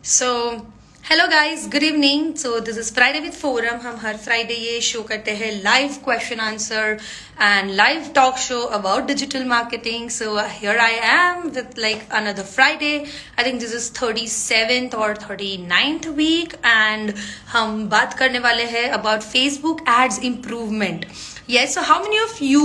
So hello guys, good evening. So this is Friday with forum. हम हर Friday ये show करते हैं live question answer and live talk show about digital marketing. So here I am with like another Friday. I think this is 37th और 39th week and हम बात करने वाले हैं about Facebook ads improvement. Yes, so how many of you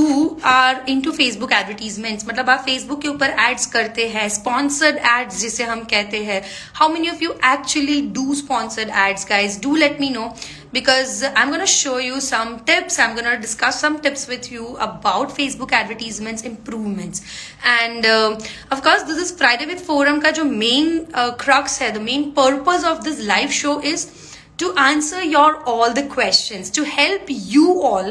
are into Facebook advertisements? मतलब आप Facebook के ऊपर एड्स करते हैं, sponsored ads जिसे हम कहते हैं. How many of you actually do sponsored ads, guys? Do let me know because I'm gonna show you some tips. I'm gonna discuss some tips with you about Facebook advertisements improvements. And of course, this is Friday with Forum का जो main crux है, the main purpose of this live show is to answer your all the questions, to help you all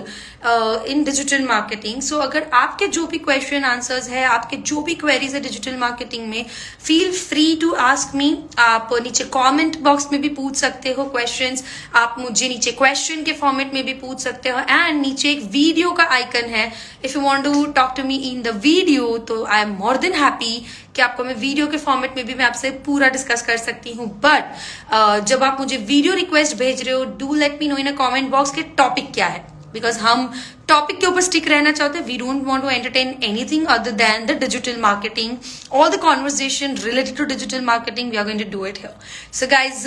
in digital marketing. So अगर आपके जो भी question answers है, आपके जो भी queries है digital marketing में, feel free to ask me. आप नीचे comment box में भी पूछ सकते हो questions. आप मुझे नीचे question के format में भी पूछ सकते हो and नीचे एक video का icon है. If you want to talk to me in the video, तो I am more than happy कि आपको मैं वीडियो के फॉर्मेट में भी मैं आपसे पूरा डिस्कस कर सकती हूँ. बट जब आप मुझे वीडियो रिक्वेस्ट भेज रहे हो, do let me know in a comment box के टॉपिक क्या है, बिकॉज हम टॉपिक के ऊपर स्टिक रहना चाहते हैं. We don't want to entertain anything other than the digital marketing. All the conversation related to digital marketing we are going to do it here. So guys,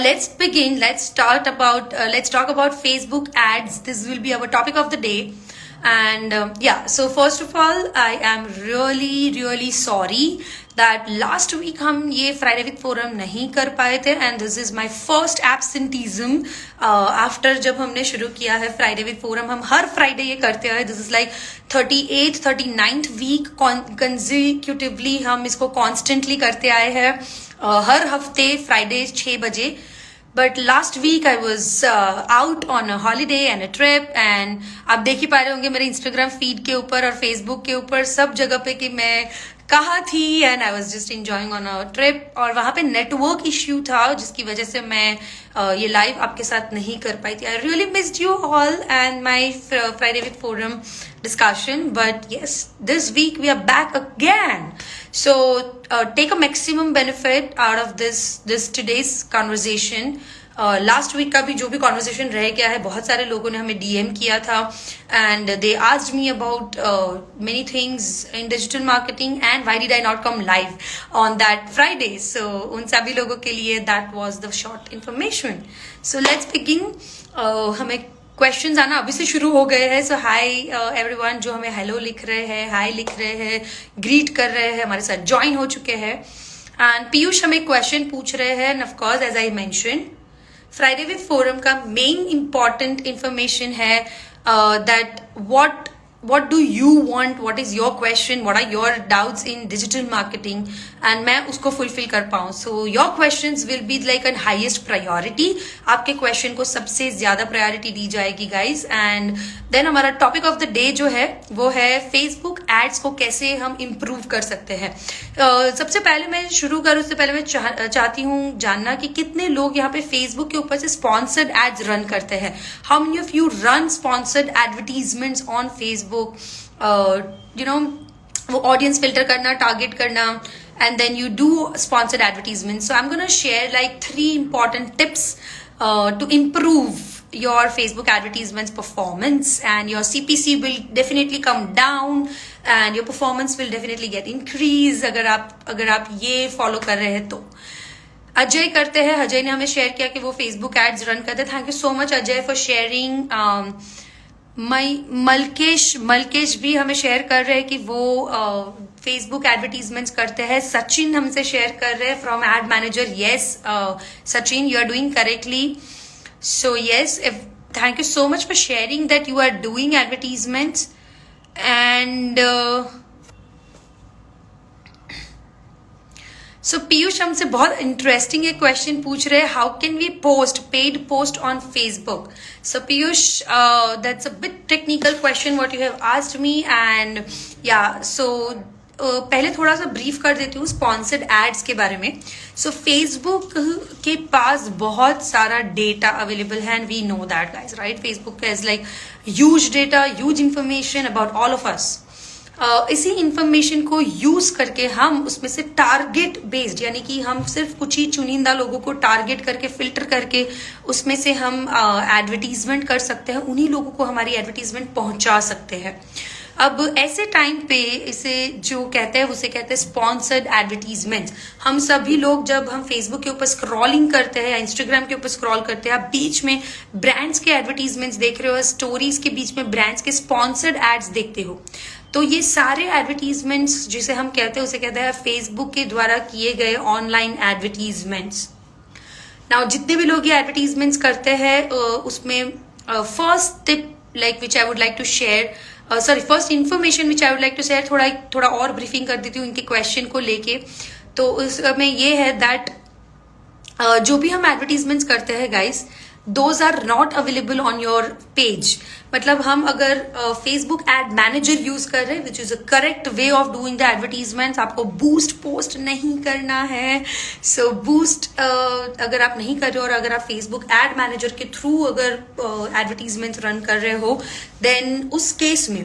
let's begin. Let's talk about Facebook ads. This will be our topic of the day. And yeah, so first of all, I am really sorry that last week हम ये Friday with Forum नहीं कर पाए थे and this is my first absenteeism after जब हमने शुरू किया है Friday with Forum. हम हर Friday ये करते हैं. This is like 38th 39th week consecutively हम इसको constantly करते आए हैं हर हफ्ते Friday 6 बजे. But last week I was out on a holiday and a trip and आप देख ही पा रहे होंगे मेरे Instagram feed के ऊपर और Facebook के ऊपर सब जगह पे कि मैं कहाँ थी and I was just enjoying on a trip. और वहाँ पे network issue था जिसकी वजह से मैं ये live आपके साथ नहीं कर पाई थी. I really missed you all and my Friday with Forum discussion. But yes, this week we are back again. So take a maximum benefit out of this today's conversation. Last week का भी जो भी conversation रह गया है, बहुत सारे लोगों ने हमें डीएम किया था and they asked me about many things in digital marketing and why did I not come live on that Friday. So उन सभी लोगों के लिए that was the short information. So let's begin. हमें क्वेश्चंस आना अभी से शुरू हो गए हैं. सो हाय एवरीवन जो हमें हेलो लिख रहे हैं, हाय लिख रहे हैं, ग्रीट कर रहे हैं, हमारे साथ ज्वाइन हो चुके हैं. एंड पीयूष हमें क्वेश्चन पूछ रहे हैं and of course as I mention Friday with forum का मेन इंपॉर्टेंट इंफॉर्मेशन है that what do you want, what is your question, what are your doubts in digital marketing and मैं उसको fulfill कर पाऊँ. So your questions will be like an highest priority. आपके question को सबसे ज्यादा priority दी जाएगी guys. And then हमारा topic of the day जो है वो है Facebook ads को कैसे हम improve कर सकते हैं. सबसे पहले मैं शुरू करूँ उससे पहले मैं चाहती हूँ जानना कि कितने लोग यहाँ पे Facebook के ऊपर से sponsored ads run करते हैं. How many of you run sponsored advertisements on Facebook? You know, वो audience filter करना, target करना, and then you do sponsored advertisements. So I'm gonna share like 3 important tips to improve your Facebook advertisements performance, and your CPC will definitely come down and your performance will definitely get increased अगर आप ये follow कर रहे हैं तो. अजय करते हैं. अजय ने हमें शेयर किया कि वो Facebook ads रन करते हैं. Thank you so much Ajay for sharing. Malkesh भी हमें शेयर कर रहे हैं कि वो फेसबुक एडवर्टीजमेंट्स करते हैं. सचिन हमसे शेयर कर रहे हैं from ad manager. Yes Sachin, you are doing correctly. So yes, thank you so much for sharing that you are doing advertisements. And so Piyush हमसे बहुत इंटरेस्टिंग एक क्वेश्चन पूछ रहे हैं, how can we post paid post on Facebook. So Piyush, that's a bit technical question what you have asked me. And या सो पहले थोड़ा सा ब्रीफ कर देती हूँ स्पॉन्सर्ड एड्स के बारे में. सो फेसबुक के पास बहुत सारा डेटा अवेलेबल है and we know that guys, right. Facebook has like huge data, huge information about all of us. इसी इंफॉर्मेशन को यूज करके हम उसमें से टारगेट बेस्ड, यानी कि हम सिर्फ कुछ ही चुनिंदा लोगों को टारगेट करके फिल्टर करके उसमें से हम एडवर्टीजमेंट कर सकते हैं, उन्हीं लोगों को हमारी एडवर्टीजमेंट पहुंचा सकते हैं। अब ऐसे टाइम पे इसे जो कहते हैं उसे कहते हैं स्पॉन्सर्ड एडवर्टीजमेंट। हम सभी लोग जब हम फेसबुक के ऊपर स्क्रॉलिंग करते हैं या इंस्टाग्राम के ऊपर स्क्रॉल करते हैं, आप बीच में ब्रांड्स के एडवर्टीजमेंट्स देख रहे हो, स्टोरीज के बीच में ब्रांड्स के स्पॉन्सर्ड एड्स देखते हो। तो ये सारे एडवर्टीजमेंट्स जिसे हम कहते हैं उसे कहते हैं फेसबुक के द्वारा किए गए ऑनलाइन एडवर्टीजमेंट्स। नाउ जितने भी लोग ये एडवर्टीजमेंट्स करते हैं उसमें first tip like which I would like to share, first information which I would like to share, थोड़ा और ब्रीफिंग कर देती हूँ इनके क्वेश्चन को लेके। तो उसमें ये है दैट जो भी हम एडवर्टीजमेंट्स करते हैं guys, those are not available on your page. मतलब हम अगर फेसबुक एड मैनेजर यूज कर रहे हैं which is a correct way of doing the advertisements, आपको बूस्ट पोस्ट नहीं करना है। सो बूस्ट अगर आप नहीं कर रहे हो और अगर आप फेसबुक एड मैनेजर के थ्रू अगर एडवर्टीजमेंट्स रन कर रहे हो, देन उस केस में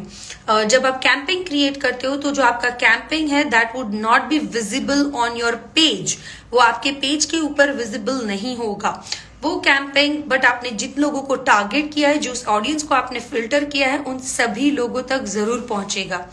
जब आप कैंपेन क्रिएट करते हो तो जो आपका कैंपेन है that would not be visible on your page, वो आपके पेज के ऊपर विजिबल नहीं होगा वो कैंपेन। बट आपने जिन लोगों को टारगेट किया है, जो ऑडियंस को आपने फिल्टर किया है, उन सभी लोगों तक जरूर पहुंचेगा।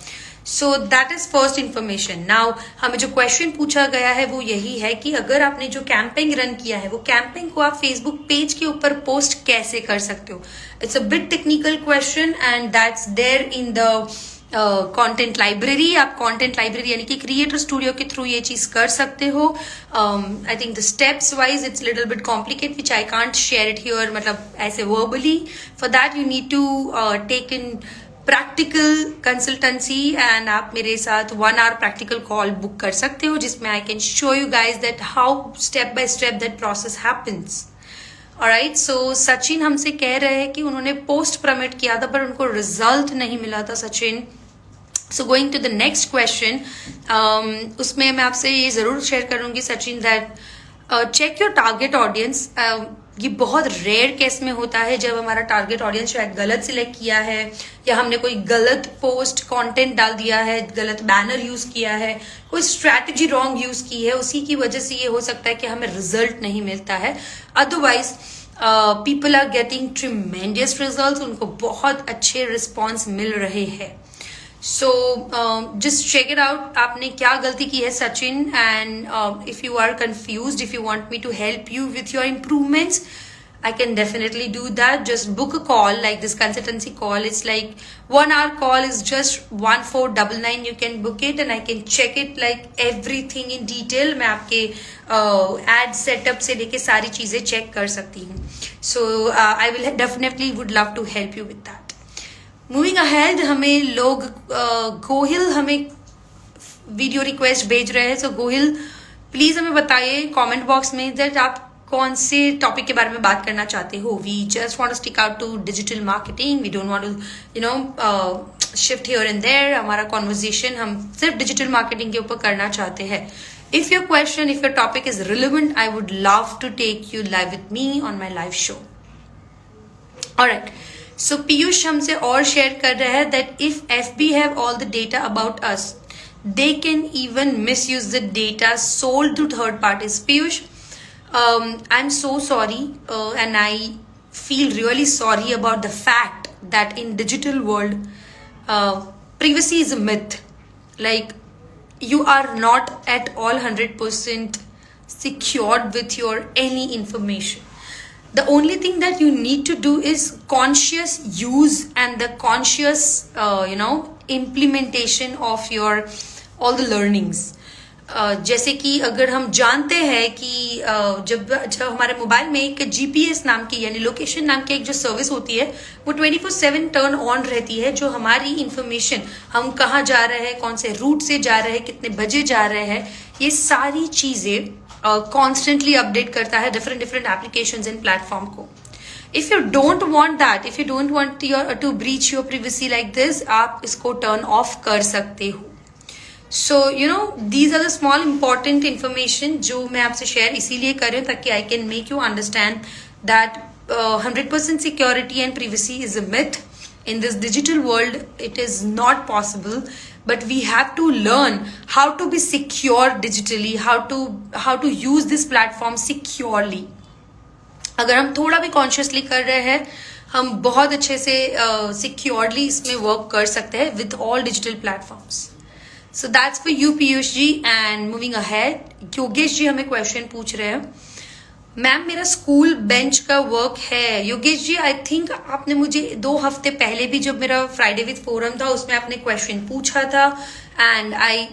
So that is first information. Now हमें जो क्वेश्चन पूछा गया है वो यही है कि अगर आपने जो कैंपेन रन किया है वो कैंपेन को आप फेसबुक पेज के ऊपर पोस्ट कैसे कर सकते हो। It's a bit technical question and that's there in the content library. आप कंटेंट लाइब्रेरी यानी कि क्रिएटर स्टूडियो के थ्रू ये चीज कर सकते हो। I think the steps wise it's little bit complicate which I can't share it here, मतलब ऐसे verbally. For that you need to take in practical consultancy and आप मेरे साथ 1 hour प्रैक्टिकल कॉल बुक कर सकते हो जिसमें I can show you guys that how step by step that process happens. Alright, so Sachin हमसे कह रहे हैं कि उन्होंने पोस्ट प्रमोट किया था पर उनको रिजल्ट नहीं मिला था। Sachin, so going to the next question, उसमें मैं आपसे ये जरूर शेयर करूंगी Sachin that check your target audience. ये बहुत रेयर केस में होता है जब हमारा टारगेट ऑडियंस शायद गलत सिलेक्ट किया है या हमने कोई गलत पोस्ट कंटेंट डाल दिया है, गलत बैनर यूज किया है, कोई स्ट्रैटेजी रॉन्ग यूज की है, उसी की वजह से ये हो सकता है कि हमें रिजल्ट नहीं मिलता है। Otherwise people are getting tremendous results, उनको बहुत अच्छे रिस्पॉन्स मिल रहे हैं। So just check it out, आपने क्या गलती की है Sachin, and if you are confused, if you want me to help you with your improvements, I can definitely do that. Just book a call like this consultancy call. It's like 1 hour call is just 1499. You can book it and I can check it like everything in detail. मैं आपके ad setup से लेके सारी चीजें check कर सकती हूँ. So I will definitely would love to help you with that. Moving ahead, हमें लोग गोहिल हमें वीडियो रिक्वेस्ट भेज रहे हैं. सो गोहिल प्लीज हमें बताइए कमेंट बॉक्स में दैट आप कौन से टॉपिक के बारे में बात करना चाहते हो. We just want to stick out to digital marketing. We don't want to shift here and there. हमारा कॉन्वर्जेशन हम सिर्फ डिजिटल मार्केटिंग के ऊपर करना चाहते हैं. If your question, if your topic is relevant, I would love to take you live with me on my live show. Alright, so Piyush हमसे और शेयर कर रहे हैं that if FB have all the data about us, they can even misuse the data sold to third parties. Piyush, I'm so sorry and I feel really sorry about the fact that in digital world privacy is a myth. Like you are not at all 100% secured with your any information. The only thing that you need to do is conscious use and the conscious implementation of your all the learnings. जैसे कि अगर हम जानते हैं कि जब हमारे mobile में एक जीपीएस नाम की यानी लोकेशन नाम की एक जो सर्विस होती है वो 24/7 टर्न ऑन रहती है, जो हमारी इंफॉर्मेशन, हम कहाँ जा रहे हैं, कौन से रूट से जा रहे हैं, कितने बजे जा रहे हैं, ये सारी चीजें कॉन्स्टेंटली अपडेट करता है डिफरेंट एप्लीकेशंस एंड प्लेटफॉर्म को. If you don't want that, if you don't want to breach your privacy like this, आप इसको turn off कर सकते हो. So these are the small important information जो मैं आपसे share इसीलिए कर रही हूँ ताकि I can make you understand that 100% security and privacy is a myth. In this digital world, it is not possible, but we have to learn how to be secure digitally, how to use this platform securely. अगर हम थोड़ा भी consciously कर रहे हैं, हम बहुत अच्छे से सिक्योरली इसमें वर्क कर सकते हैं with all digital platforms. So that's for you Piyush ji. And moving ahead, Yogesh ji हमें क्वेश्चन पूछ रहे हैं, मैम मेरा स्कूल बेंच का वर्क है. योगेश जी, आई थिंक आपने मुझे 2 हफ्ते पहले भी, जब मेरा फ्राइडे विद फोरम था, उसमें आपने क्वेश्चन पूछा था and I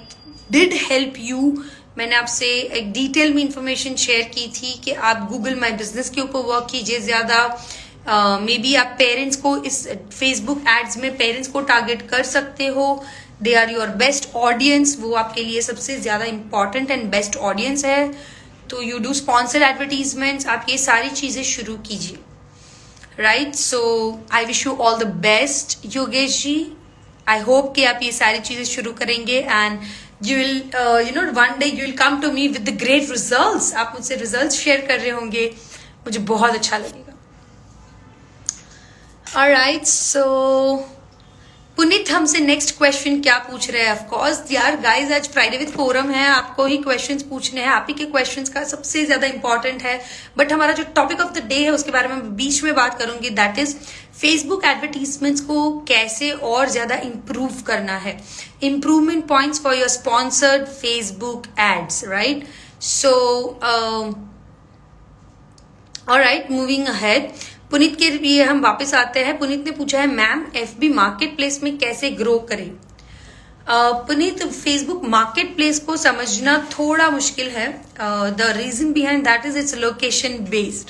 did help you. मैंने आपसे एक डिटेल में इंफॉर्मेशन शेयर की थी कि आप गूगल माई बिजनेस के ऊपर वर्क कीजिए ज्यादा. मे बी आप पेरेंट्स को इस फेसबुक एड्स में पेरेंट्स को टारगेट कर सकते हो. They are your best audience, वो आपके लिए सबसे ज्यादा इंपॉर्टेंट एंड बेस्ट ऑडियंस है. तो यू डू स्पॉन्सर्ड एडवर्टीजमेंट्स, आप ये सारी चीजें शुरू कीजिए. Right, so I wish you all the best Yogesh ji. I hope कि आप ये सारी चीजें शुरू करेंगे and you will one day you will come to me with the great results. आप मुझसे रिजल्ट शेयर कर रहे होंगे, मुझे बहुत अच्छा लगेगा. Alright, so पुनीत हमसे नेक्स्ट क्वेश्चन क्या पूछ रहे हैं. ऑफ कोर्स यार गाइस, आज फ्राइडे विद फोरम है, आपको ही क्वेश्चंस पूछने हैं, आप ही के क्वेश्चंस का सबसे ज्यादा इंपॉर्टेंट है. बट हमारा जो टॉपिक ऑफ द डे है उसके बारे में बीच में बात करूंगी, दैट इज फेसबुक एडवर्टीजमेंट्स को कैसे और ज्यादा इंप्रूव करना है. Improvement points for your sponsored Facebook ads. Right, so alright, moving ahead. Puneet के लिए हम वापस आते हैं. पुनीत ने पूछा है, मैम एफबी मार्केट प्लेस में कैसे ग्रो करें. पुनीत, फेसबुक मार्केट प्लेस को समझना थोड़ा मुश्किल है. The reason behind that is it's location based.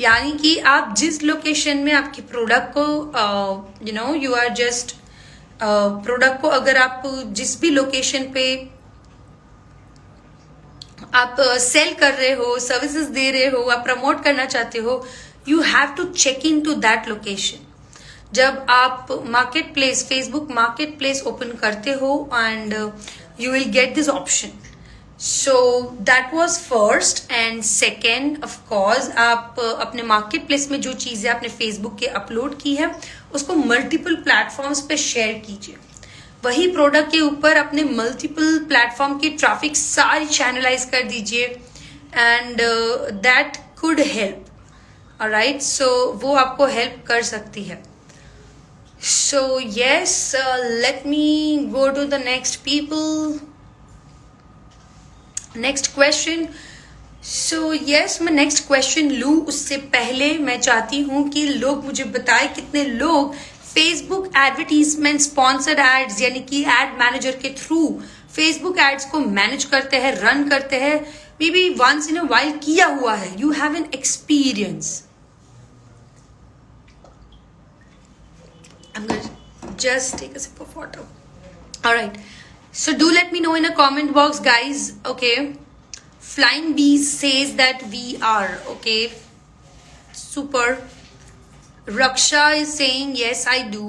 यानी कि आप जिस लोकेशन में आपके प्रोडक्ट को यू आर जस्ट प्रोडक्ट को, अगर आप जिस भी लोकेशन पे आप सेल कर रहे हो, सर्विसेज दे रहे हो, आप प्रमोट करना चाहते हो, you have to check into that location. जब आप market place, Facebook market place open करते हो and you will get this option. So that was first and second, of course, आप अपने मार्केट प्लेस में जो चीजें आपने फेसबुक के अपलोड की है उसको मल्टीपल प्लेटफॉर्म्स पे शेयर कीजिए. वही प्रोडक्ट के ऊपर अपने मल्टीपल प्लेटफॉर्म की ट्रैफिक सारी चैनलाइज कर दीजिए and that could help. Alright, so वो आपको हेल्प कर सकती है. So yes, let me go to the next people. Next question. So yes, मैं next question लूँ उससे पहले मैं चाहती हूँ कि लोग मुझे बताएं कितने लोग फेसबुक एडवर्टीजमेंट स्पॉन्सर्ड एड्स यानी कि एड मैनेजर के थ्रू फेसबुक एड्स को मैनेज करते हैं, रन करते हैं, maybe once in a while किया हुआ है. You have an experience. I'm gonna just take a sip of water. Alright, so do let me know in a comment box, guys. Okay, Flying Bees says that we are okay. Super. Raksha is saying yes, I do.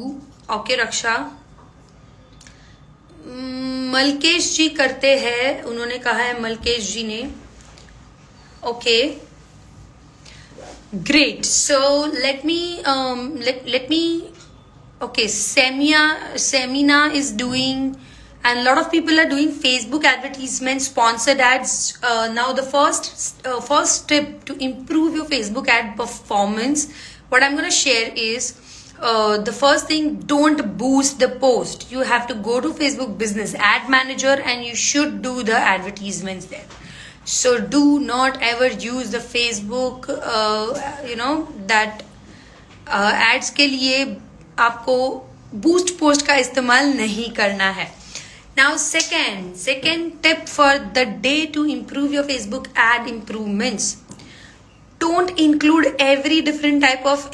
Okay, Raksha. मलकेश जी करते हैं, उन्होंने कहा है मलकेश जी ने. Okay, great. So let me okay, Semina is doing, and a lot of people are doing Facebook advertisement sponsored ads. Now the first step to improve your Facebook ad performance, what I'm going to share is the first thing, don't boost the post. You have to go to Facebook Business Ad Manager and you should do the advertisements there. So do not ever use the Facebook that ads के लिए आपको boost post का इस्तेमाल नहीं करना है. Now second tip for the day to improve your Facebook ad improvements. Don't include every different type of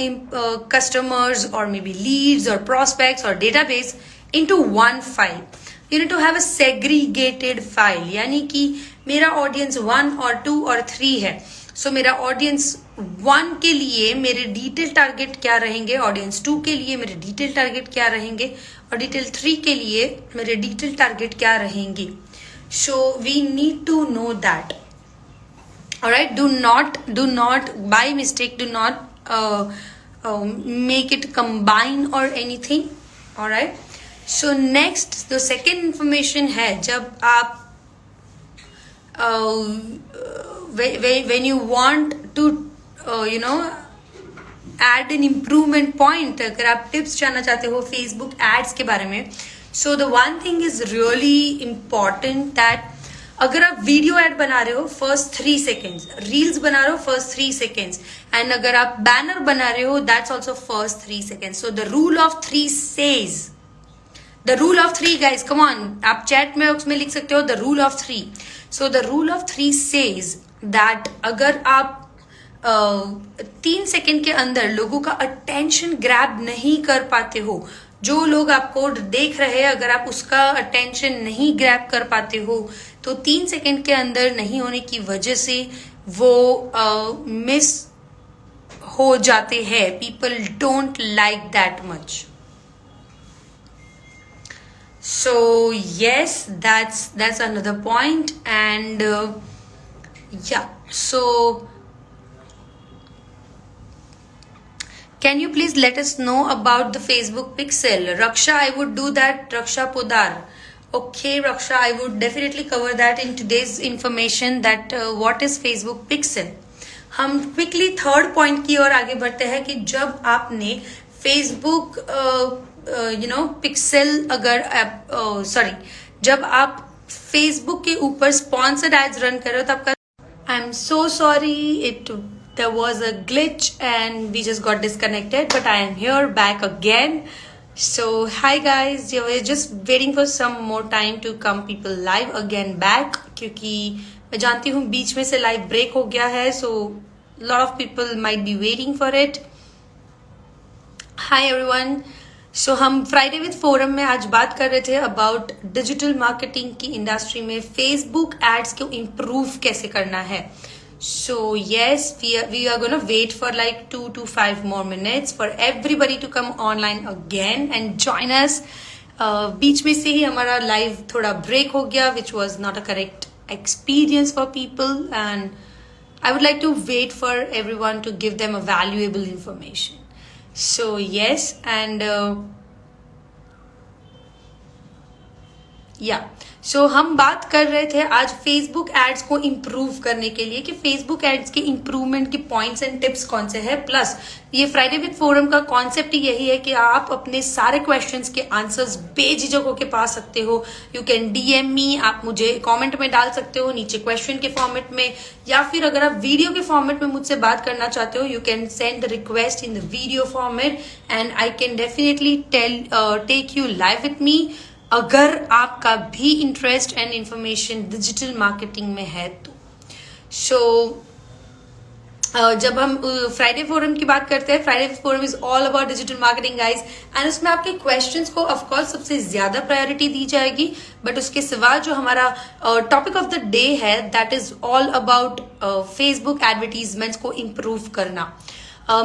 customers or maybe leads or prospects or database into one file. You need to have a segregated file. यानी कि मेरा audience 1 और 2 और 3 है. सो मेरा audience 1 के लिए मेरे डिटेल टारगेट क्या रहेंगे, ऑडियंस 2 के लिए मेरे डिटेल टारगेट क्या रहेंगे, और डिटेल 3 के लिए मेरे डिटेल टारगेट क्या रहेंगे. So we need to know that. Alright, do not by mistake, do not make it combine or anything. Alright, so next the second information है जब आप when you want to add an improvement point, अगर आप tips जानना चाहते हो Facebook ads के बारे में, so the one thing is really important that अगर आप वीडियो एड बना रहे हो फर्स्ट 3 सेकेंड्स, रील्स बना रहे हो फर्स्ट 3 सेकेंड्स, एंड अगर आप बैनर बना रहे हो that's also first 3 seconds. So the rule of 3 says, the rule of 3 guys, come on, आप चैट में उसमें लिख सकते हो the rule of 3. So the rule of 3 says that अगर आप 3 सेकेंड के अंदर लोगों का अटेंशन ग्रैब नहीं कर पाते हो, जो लोग आपको देख रहे हैं अगर आप उसका अटेंशन नहीं ग्रैब कर पाते हो तो 3 सेकेंड के अंदर नहीं होने की वजह से वो मिस हो जाते हैं. People don't like that much. So yes, that's another point. And yeah, so can you please let us know about the Facebook Pixel? Raksha, I would do that. Raksha Podar. Okay, Raksha, I would definitely cover that in today's information that what is Facebook Pixel. हम quickly third point की ओर आगे बढ़ते हैं कि जब आपने Facebook pixel अगर जब आप फेसबुक के ऊपर स्पॉन्सर्ड एड्स रन कर रहे हो तो आपका, I am so sorry, there was a glitch and we just got disconnected, but I am here back again. So hi guys, we're just waiting for some more time to come people live again back, क्योंकि मैं जानती हूँ बीच में से live break हो गया है, so lot of people might be waiting for it. Hi everyone. So हम फ्राइडे विद फोरम में आज बात कर रहे थे अबाउट डिजिटल मार्केटिंग की इंडस्ट्री में फेसबुक एड्स को इम्प्रूव कैसे करना है. So yes, we are gonna wait for like 2 to 5 more minutes for everybody to come online again and join us. बीच में से ही हमारा लाइव थोड़ा ब्रेक हो गया, which was not a correct experience for people, and I would like to wait for everyone to give them a valuable information. So yes, and या सो हम बात कर रहे थे आज फेसबुक एड्स को इम्प्रूव करने के लिए कि फेसबुक एड्स के इम्प्रूवमेंट के पॉइंट्स एंड टिप्स कौन से हैं. प्लस ये फ्राइडे विद फोरम का कॉन्सेप्ट ही यही है कि आप अपने सारे क्वेश्चंस के आंसर्स बेझिझक होके पा सकते हो. यू कैन डीएम मी, आप मुझे कमेंट में डाल सकते हो नीचे क्वेश्चन के फॉर्मेट में, या फिर अगर आप वीडियो के फॉर्मेट में मुझसे बात करना चाहते हो you can send the request in the video format and I can definitely take you live with me अगर आपका भी interest and information digital marketing में है तो. सो जब हम फ्राइडे फोरम की बात करते हैं, Friday forum is all about digital marketing guys, and उसमें आपके क्वेश्चंस को ऑफकोर्स सबसे ज्यादा प्रायोरिटी दी जाएगी, बट उसके सिवा जो हमारा टॉपिक ऑफ द डे है that is all about Facebook advertisements को इम्प्रूव करना.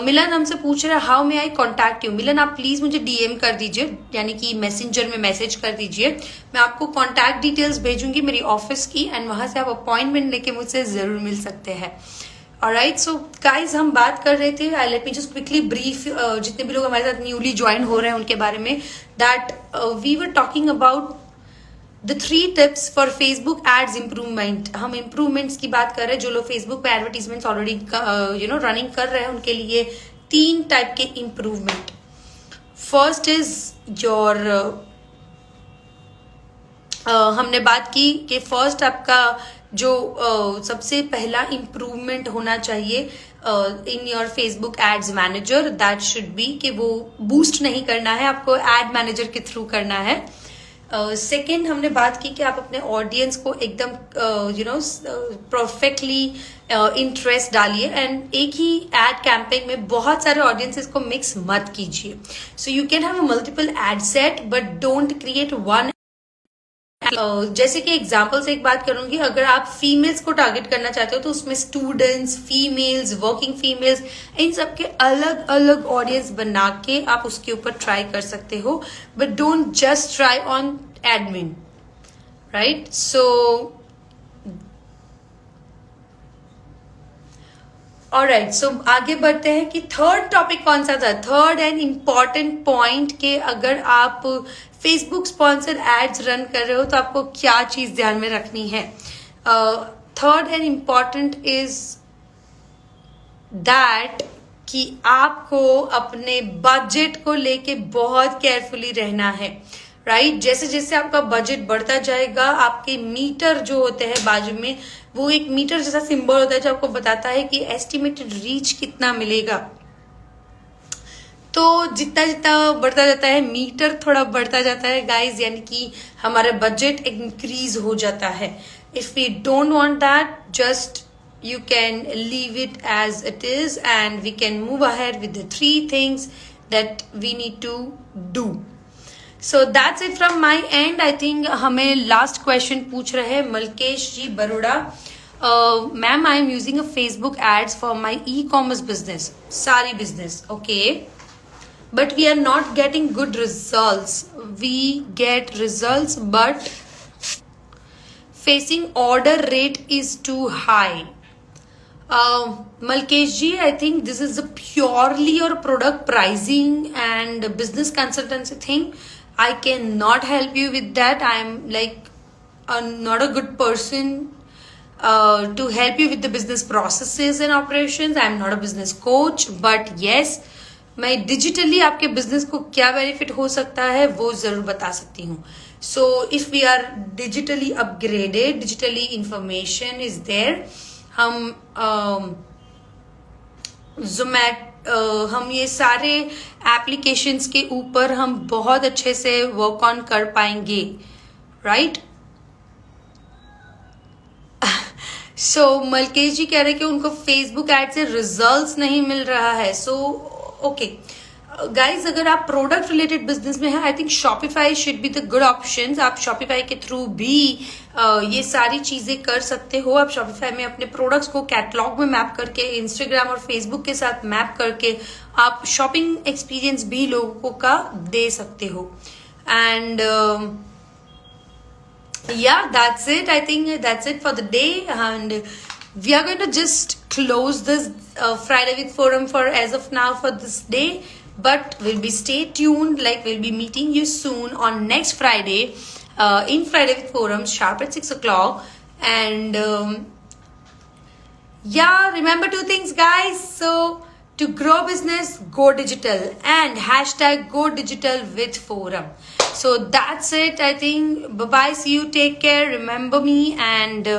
मिलन हमसे पूछ रहे हैं how may I contact you. Milan आप प्लीज मुझे डीएम कर दीजिए, यानी कि मैसेंजर में मैसेज कर दीजिए. मैं आपको कॉन्टैक्ट डिटेल्स भेजूंगी मेरी ऑफिस की, एंड वहां से आप अपॉइंटमेंट लेके मुझसे जरूर मिल सकते हैं. ऑलराइट, सो गाइज हम बात कर रहे थे, let me just quickly brief जितने भी लोग हमारे साथ न्यूली ज्वाइन हो रहे हैं उनके बारे में, that we were talking about the 3 tips for Facebook ads improvement. हम इम्प्रूवमेंट्स की बात कर रहे हैं, जो लोग फेसबुक पे एडवर्टीजमेंट्स ऑलरेडी रनिंग कर रहे हैं उनके लिए 3 टाइप के इम्प्रूवमेंट. फर्स्ट इज योर, हमने बात की कि फर्स्ट आपका जो सबसे पहला इम्प्रूवमेंट होना चाहिए in your Facebook ads manager, that should be कि वो बूस्ट नहीं करना है, आपको एड मैनेजर के थ्रू करना है. सेकेंड हमने बात की कि आप अपने ऑडियंस को एकदम परफेक्टली इंटरेस्ट डालिए, एंड एक ही एड कैंपेन में बहुत सारे ऑडियंसेस को मिक्स मत कीजिए. So you can have a multiple ad set but don't create one. जैसे कि एग्जाम्पल से एक बात करूंगी, अगर आप फीमेल्स को टारगेट करना चाहते हो तो उसमें स्टूडेंट्स, फीमेल्स, वर्किंग फीमेल्स, इन सबके अलग अलग ऑडियंस बना के आप उसके ऊपर ट्राई कर सकते हो, but don't just try on admin, right. So alright, so आगे बढ़ते हैं कि थर्ड टॉपिक कौन सा था. थर्ड एंड इम्पॉर्टेंट पॉइंट के अगर आप फेसबुक स्पॉन्सर एड्स रन कर रहे हो तो आपको क्या चीज ध्यान में रखनी है. Third and important is that कि आपको अपने बजट को लेके बहुत केयरफुली रहना है. राइट, जैसे जैसे आपका बजट बढ़ता जाएगा, आपके मीटर जो होते हैं बाजू में, वो एक मीटर जैसा सिंबल होता है जो आपको बताता है कि एस्टिमेटेड रीच कितना मिलेगा. तो जितना जितना बढ़ता जाता है मीटर थोड़ा बढ़ता जाता है गाइस, यानी कि हमारा बजट इंक्रीज हो जाता है. If we don't want that, just you can leave it as it is and we can move ahead with the 3 things that we need to do. So that's it from my end. I think हमें last question पूछ रहे हैं मलकेश जी Baroda. Ma'am, I am using a Facebook ads for my e-commerce business, sari business, okay, but we are not getting good results. We get results but facing order rate is too high. Malkesh ji, I think this is a purely your product pricing and business consultancy thing. I cannot help you with that. I am like not a good person to help you with the business processes and operations. I am not a business coach, but yes, मैं digitally आपके business को क्या benefit हो सकता है वो जरूर बता सकती हूँ. So if we are digitally upgraded, digitally information is there. हम हम ये सारे एप्लीकेशंस के ऊपर हम बहुत अच्छे से वर्क ऑन कर पाएंगे. राइट, सो मलकेश जी कह रहे कि उनको फेसबुक एड से रिजल्ट्स नहीं मिल रहा है. सो ओके गाइज, अगर आप प्रोडक्ट रिलेटेड बिजनेस में हैं, I think Shopify should be the good option. आप शॉपिफाई के थ्रू भी ये सारी चीजें कर सकते हो. आप शॉपिफाई में अपने प्रोडक्ट्स को कैटलॉग में मैप करके, इंस्टाग्राम और फेसबुक के साथ मैप करके आप शॉपिंग एक्सपीरियंस भी लोगों का दे सकते हो. And yeah, that's it. I think that's it for the day, and we are going to just close this Friday with Forum for as of now for this day, but we'll be stay tuned, like we'll be meeting you soon on next Friday in Friday with Forum sharp at 6 o'clock. And yeah, remember 2 things guys. So to grow business, go digital, and hashtag go digital with Forum. So that's it. I think bye bye, see you, take care, remember me, and